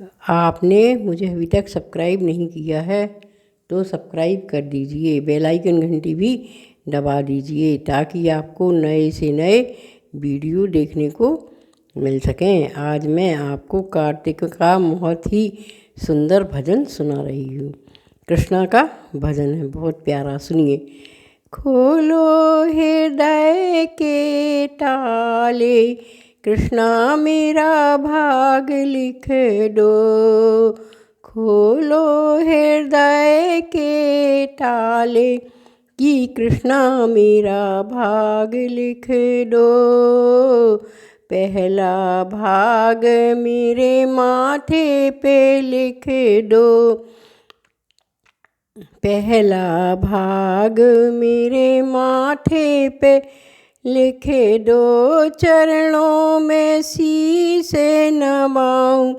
आपने मुझे अभी तक सब्सक्राइब नहीं किया है तो सब्सक्राइब कर दीजिए, बेल आइकन घंटी भी दबा दीजिए ताकि आपको नए से नए वीडियो देखने को मिल सकें। आज मैं आपको कार्तिक का बहुत ही सुंदर भजन सुना रही हूँ। कृष्णा का भजन है, बहुत प्यारा, सुनिए। खोलो हृदय के ताले, कृष्णा मेरा भाग लिख दो। खोलो हृदय के ताले कि कृष्णा मेरा भाग लिख दो। पहला भाग मेरे माथे पे लिख दो। पहला भाग मेरे माथे पे लिख दो। चरणों में शीश नवाऊं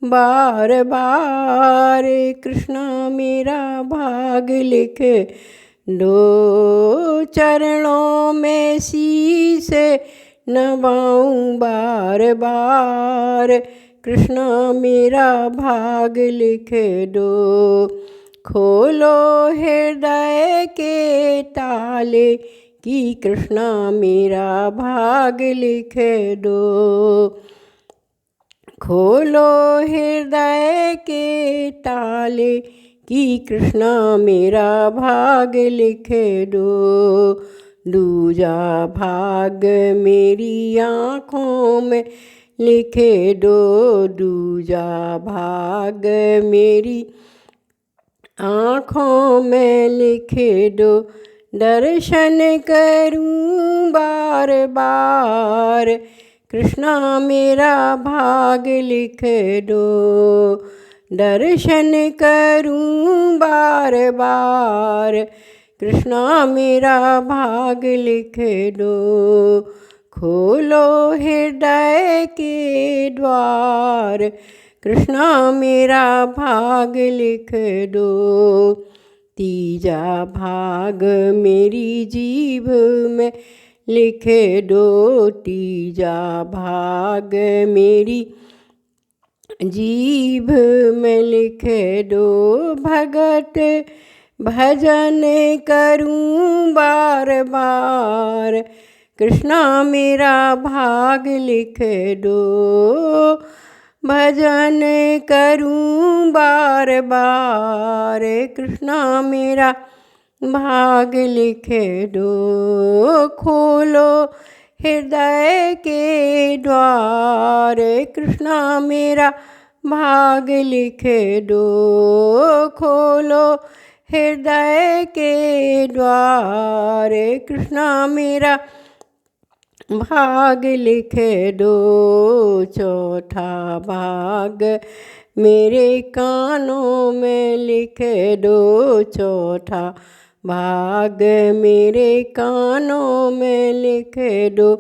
बार बार, कृष्णा मेरा भाग लिख दो। चरणों में शीश नवाऊं बार बार, कृष्णा मेरा भाग लिख दो। खोलो हृदय के ताले कि कृष्णा मेरा भाग लिख दो। खोलो हृदय के ताले कि कृष्णा मेरा भाग लिख दो। दूजा भाग मेरी आँखों में लिख दो। दूजा भाग मेरी आँखों में लिख दो। दर्शन करूं बार बार, कृष्णा मेरा भाग लिख दो। दर्शन करूं बार बार, कृष्णा मेरा भाग लिख दो। खोलो हृदय के द्वार, कृष्णा मेरा भाग लिख दो। तीजा भाग मेरी जीभ में लिख दो। तीजा भाग मेरी जीभ में लिख दो। भगत भजन करूं बार बार, कृष्णा मेरा भाग लिख दो। भजन करूं बार बार, कृष्णा मेरा भाग लिख दो। खोलो हृदय के द्वार, कृष्णा मेरा भाग लिख दो। खोलो हृदय के द्वार, कृष्णा मेरा भाग लिख दो। चौथा भाग मेरे कानों में लिख दो। चौथा भाग मेरे कानों में लिख दो।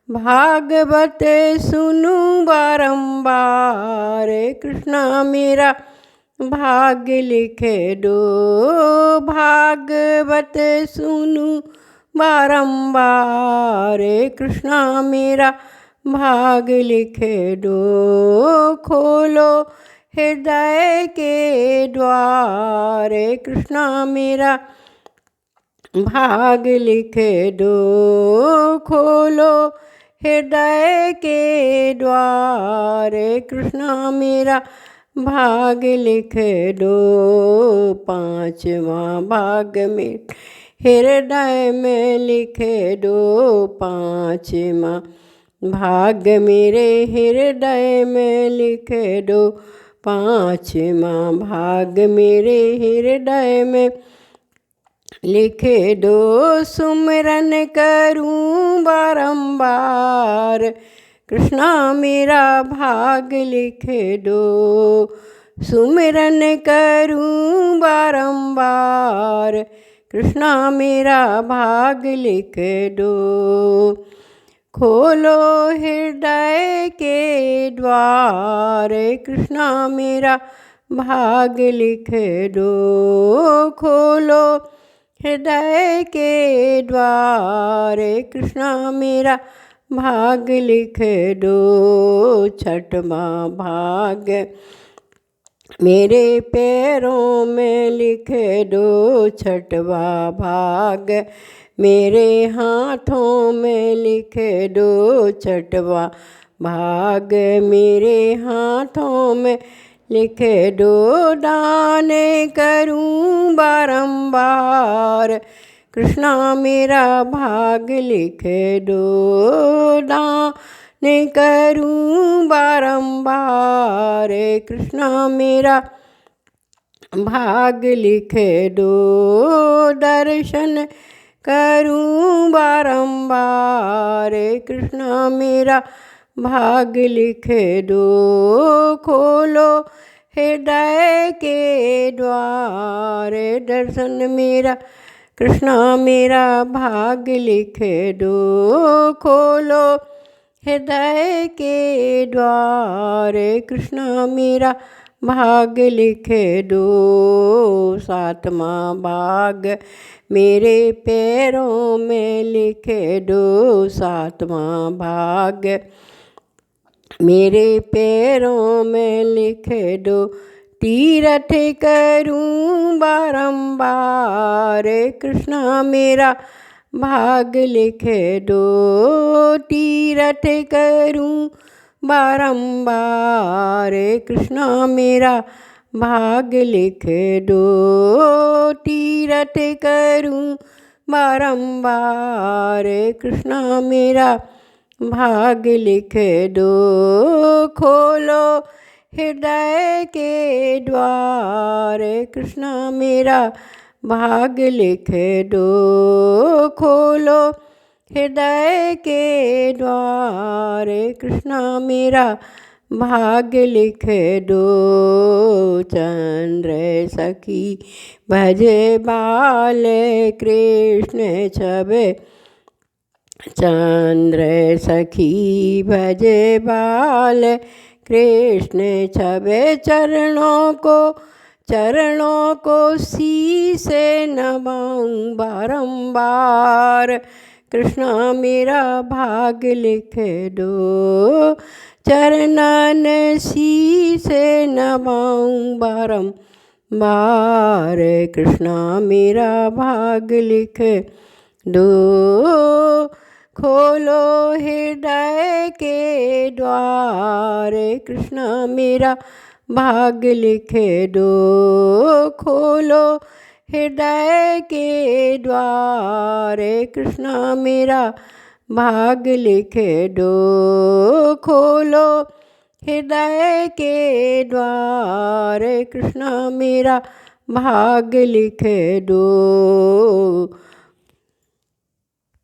भागवत सुनूं बारंबार, कृष्णा मेरा भाग लिख दो। भागवत सुनूं बारंबार, कृष्णा मेरा भाग लिख दो। खोलो हृदय के द्वार, कृष्णा मेरा भाग लिख दो। खोलो हृदय के द्वार, कृष्णा मेरा भाग लिख दो। पांचवा भाग में हृदय में लिख दो। पांचवा भाग मेरे हृदय में लिख दो। पांचवा भाग मेरे हृदय में लिख दो। सुमिरन करूं बारंबार, कृष्णा मेरा भाग लिख दो। सुमिरन करूं बारंबार, कृष्णा मेरा भाग लिख दो। खोलो हृदय के द्वार, कृष्णा मेरा भाग लिख दो। खोलो हृदय के द्वार, कृष्णा मेरा भाग लिख दो छठवां भाग मेरे पैरों में लिख दो छठवां भाग मेरे हाथों में लिख दो छठवां भाग मेरे हाथों में लिख दो दान करूं बारंबार कृष्णा मेरा भाग लिख दो दान करूं बारंबार कृष्णा मेरा भाग लिख दो दर्शन करूं बारंबार कृष्णा मेरा भाग लिख दो खोलो हृदय के द्वार दर्शन मेरा कृष्णा मेरा भाग लिख दो खोलो हृदय के द्वार कृष्णा मेरा भाग लिख दो सातवां भाग मेरे पैरों में लिख दो सातवां भाग मेरे पैरों में लिख दो तीरथ करूं बारंबार कृष्णा मेरा भाग लिख दो तीरथ करूं बारंबार कृष्णा मेरा भाग लिख दो तीरथ करूं बारंबार कृष्णा मेरा भाग लिख दो खोलो हृदय के द्वार कृष्णा मेरा भाग लिख दो खोलो हृदय के द्वार कृष्णा मेरा भाग लिख दो चंद्र सखी भजे बाल कृष्ण छबे चंद्र सखी भजे बाल कृष्ण छबे चरणों को शीस नवाऊं बारंबार कृष्णा मेरा भाग लिख दो चरणन शीस नवाऊं बारंबार कृष्णा मेरा भाग लिख दो खोलो हृदय के द्वार कृष्णा मेरा भाग लिख दो खोलो हृदय के द्वार कृष्णा मेरा भाग लिख दो खोलो हृदय के द्वार कृष्णा मेरा भाग लिख दो